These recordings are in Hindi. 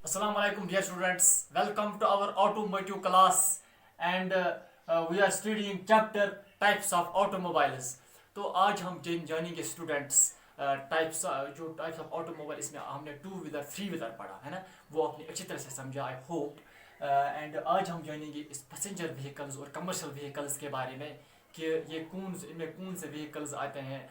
Assalamu alaikum dear students, welcome to our automotive class and we are studying chapter types of automobiles. तो आज हम जानेंगे स्टूडेंट्स टाइप्स जो टाइप्स ऑफ ऑटोमोबाइल इसमें हमने टू व्हीलर थ्री व्हीलर पढ़ा है ना, वो आपने अच्छी तरह से समझा आई होप। एंड आज हम जानेंगे इस पैसेंजर व्हीकल्स और कमर्शियल व्हीकल्स के बारे में कि ये इनमें कौन से व्हीकल्स आते हैं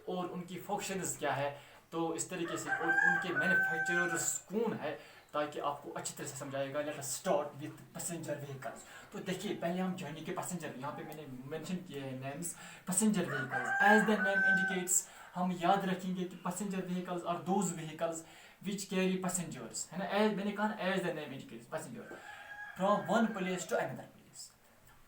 और उनकी फंक्शंस क्या है, तो इस तरीके से और उनके मैन्युफैक्चरर्स कौन है, ताकि आपको अच्छी तरह से समझाएगा। Let us start with passenger vehicles. तो देखिए पहले हम जानेंगे पैसेंजर, यहाँ पे मैंने मेंशन किए हैं names passenger vehicles as the name indicates. हम याद रखेंगे कि passenger vehicles are those vehicles which carry passengers, है ना, एज मैंने कहा ना as the name indicates passenger from one place to another place,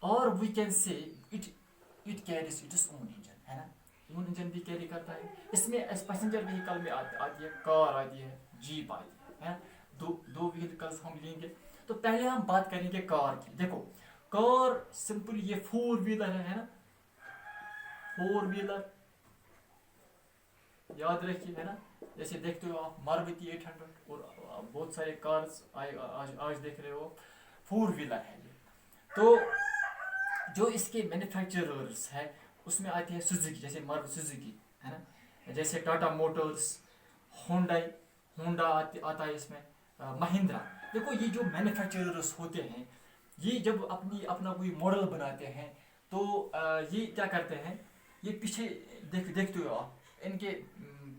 और we can say it carries its own engine, है ना, ओन इंजन भी कैरी करता है। इसमें इस पैसेंजर व्हीकल में आती है कार, आती है जीप, आती है ना, दो व्हीकल्स हम लेंगे। तो पहले हम बात करेंगे कार की। देखो कार सिंपल ये फोर व्हीलर है ना, फोर व्हीलर याद रखिए, है ना। जैसे देखते हो आप मारुति 800 और बहुत सारे कार्स आज देख रहे हो, फोर व्हीलर है ये। तो जो इसके मैन्युफैक्चरर्स है उसमें आती है सुजुकी, जैसे मारुति सुजुकी, है ना, जैसे टाटा मोटर्स, होंडा आता है इसमें, महिंद्रा। देखो ये जो मैन्युफैक्चरर्स होते हैं ये जब अपना कोई मॉडल बनाते हैं तो ये क्या करते हैं, ये पीछे देखते हो आप इनके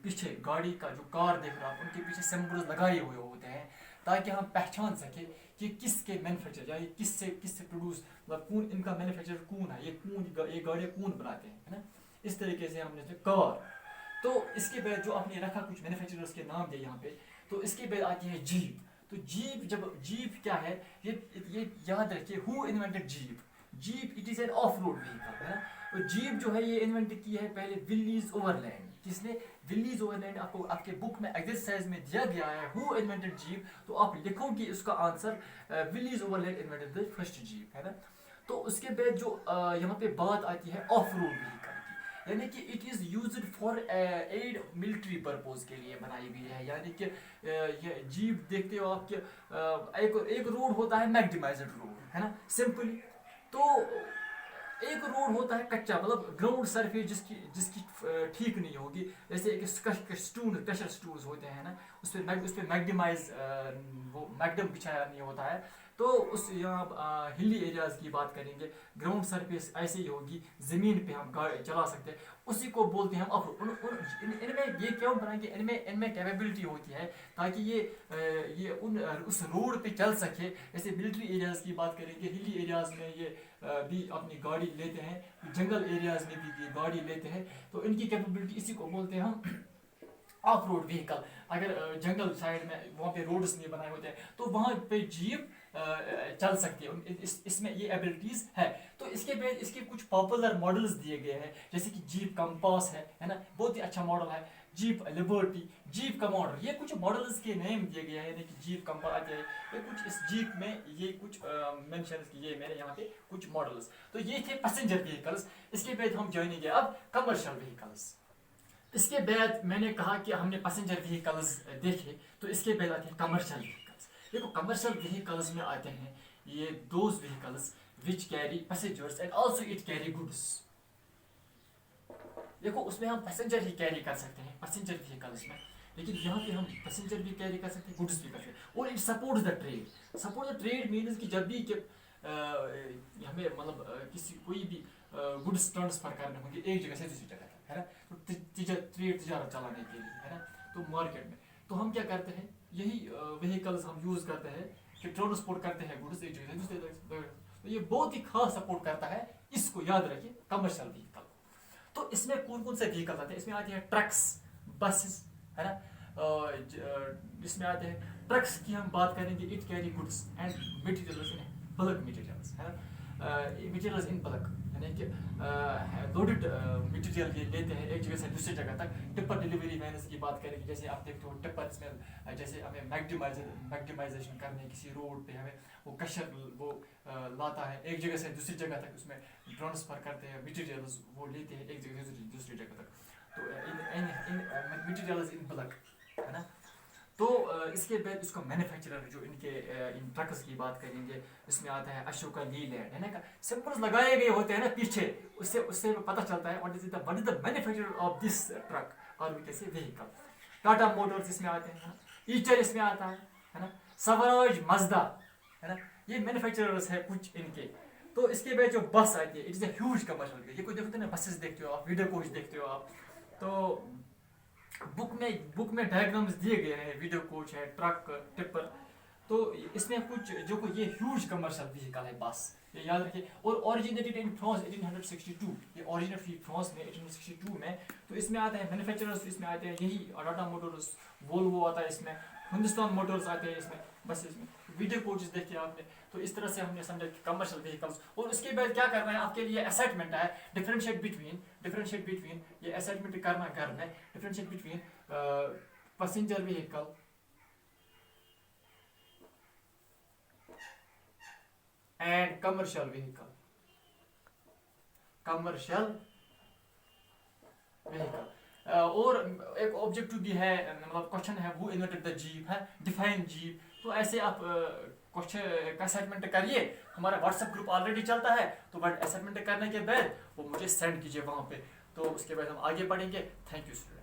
पीछे गाड़ी का जो कार देख रहे हो आप, उनके पीछे सिंबल्स लगाए हुए होते हैं ताकि हम पहचान सके कि किसके मैन्युफैक्चर या किससे प्रोड्यूस, मतलब कौन इनका मैन्युफैक्चर कौन है, ये गाड़ियाँ कौन बनाते हैं, है ना। इस तरीके से हमने कार। तो इसके बाद जो आपने रखा कुछ मैन्युफैक्चरर्स के नाम दिए यहाँ पे, तो इसके बाद आती है जीप। तो जीप क्या है, ये याद रखिए, who invented jeep. Jeep it is an of road vehicle, है ना। तो जीप जो है ये इन्वेंट की है पहले विलीज ओवरलैंड। किसने? Willys Overland. आपको आपके बुक में एक्सरसाइज में दिया गया है हु इन्वेंटेड जीप, तो आप लिखोगे उसका answer Willys Overland invented the first jeep, है ना। तो उसके बाद जो यहाँ पे बात आती है ऑफ रोड व्हीकल, यानी कि it is used for a military purpose के लिए बनाई गई है। यानी कि ये जीप देखते हो आप कि एक रोड होता है मैक्सिमाइज्ड रोड, है ना, सिंपली। तो एक रोड होता है कच्चा, मतलब ग्राउंड सरफेस जिसकी ठीक नहीं होगी, जैसे एक स्टून प्रेशर स्टूल्स होते हैं ना, उस पर मैग्डिमाइज वो मैग्डम बिछाया नहीं होता है। तो उस यहाँ हिली एरियाज की बात करेंगे, ग्राउंड सरफेस ऐसे ही होगी, ज़मीन पे हम गाड़ी चला सकते हैं, उसी को बोलते हैं हम ऑफ रोड। इनमें ये क्यों बनाएंगे, इनमें कैपेबिलिटी होती है ताकि ये उस रोड पे चल सके। जैसे मिलिट्री एरियाज की बात करेंगे, हिली एरियाज में ये भी अपनी गाड़ी लेते हैं, जंगल एरियाज में भी ये गाड़ी लेते हैं, तो इनकी कैपेबिलिटी इसी को बोलते हैं हम ऑफ रोड व्हीकल। अगर जंगल साइड में वहाँ पे रोड्स नहीं बनाए होते हैं तो वहाँ पे जीप चल सकती है, इसमें ये एबिलिटीज है। तो इसके बाद इसके कुछ पॉपुलर मॉडल्स दिए गए हैं, जैसे कि जीप कंपास है ना, बहुत ही अच्छा मॉडल है। जीप लिबर्टी, जीप कमांडर, ये कुछ मॉडल्स के नेम दिए गए हैं, यानी कि जीप कंपास है, ये कुछ इस जीप में ये कुछ मेंशन किए मैंने यहाँ पे कुछ मॉडल्स। तो ये थे पैसेंजर व्हीकल्स। इसके बाद हम जानेंगे अब कमर्शियल व्हीकल्स। इसके बाद मैंने कहा कि हमने पैसेंजर व्हीकल्स देखे, तो इसके बाद आते हैं कमर्शियल व्हीकल्स। देखो कमर्शियल व्हीकल्स में आते हैं ये those vehicles which carry passengers and also it carry goods. देखो उसमें हम पैसेंजर ही कैरी कर सकते हैं पैसेंजर व्हीकल्स में, लेकिन यहाँ पे हम पैसेंजर भी कैरी कर सकते हैं, गुड्स भी कर सकते हैं, और it supports the trade. Support the trade means कि जब भी हमें मतलब किसी कोई भी गुड्स ट्रांसफर करने होंगे एक जगह से दूसरी जगह तक, है ना, तो ट्रेड तिजारत चलाने के लिए, है ना, तो मार्केट में तो हम क्या करते हैं, यही व्हीकल्स हम यूज़ करते हैं कि ट्रांसपोर्ट करते हैं गुड्स एक जगह से दूसरी जगह। तो ये बहुत ही खास सपोर्ट करता है, इसको याद रखिए कमर्शियल व्हीकल। तो इसमें कौन कौन से व्हीकल आते हैं, इसमें आते हैं ट्रक्स, बसेस, है ना। इसमें आते हैं ट्रक्स की हम बात करेंगे, it carry goods and materials in bulk materials, है ना, मटेरियल्स इन बल्क, यानी कि लोडेड मटेरियल ये लेते हैं एक जगह से दूसरी जगह तक। टिप्पर डिलीवरी वैन्स की बात करेंगे, जैसे आप देखते हो टिप्पर इसमें जैसे हमें मैग्डिमाइजेशन करने किसी रोड पे हमें वो कशर वो लाता है एक जगह से दूसरी जगह तक, उसमें ट्रांसफ़र करते हैं मटेरियल्स, वो लेते हैं एक जगह से दूसरी जगह तक। तो इन मटेरियल्स इन बल्क, है ना। तो इसके बाद इसको मैन्युफैक्चरर जो इनके इन ट्रक्स की बात करेंगे, इसमें आता है अशोका लीलैंड, है ना, सिंबल्स लगाए गए होते हैं ना पीछे, उससे उससे पता चलता है what is the manufacturer of this truck और we can say vehicle. Tata Motors इसमें आते हैं, ईचर इसमें आता है ना, स्वराज मजदा, है ना, ये मैन्युफैक्चरर्स है कुछ इनके। तो इसके बाद जो बस आती है, it is a huge commercial, ये कोई देखते हैं ना बसेस देखते हो आप, वीडियो कोच देखते हो आप, तो बुक में डायग्राम्स दिए गए हैं, वीडियो कोच है, ट्रक, टिप्पर, तो इसमें कुछ जो को ये ह्यूज कमर्शियल व्हीकल है बस, ये याद रखिए। और ओरिजिनेटेड इन फ्रांस 1862, ये ओरिजिनेट हुई फ्रांस में 1862 में। तो इसमें आता है मैन्युफैक्चरर्स, इसमें आते हैं यही टाटा मोटर्स, वोल्वो आता है इसमें, हिंदुस्तान मोटर्स आते हैं इसमें, बस इसमें वीडियो कोचेस देखिए आपने। तो इस तरह से हमने समझा कि कमर्शियल व्हीकल्स। और उसके बाद क्या करना है आपके लिए, असेटमेंट है, डिफरेंशिएट बिटवीन ये असेटमेंट करना घर में, differentiate between passenger vehicle and commercial vehicle, और एक ऑब्जेक्टिव भी है, मतलब क्वेश्चन है, वो इन्वेंटेड द जीप है, डिफाइन जीप। तो ऐसे आप क्वेश्चन का असाइनमेंट करिए, हमारा व्हाट्सएप ग्रुप ऑलरेडी चलता है, तो बट असाइनमेंट करने के बाद वो मुझे सेंड कीजिए वहाँ पे, तो उसके बाद हम आगे बढ़ेंगे। Thank you student.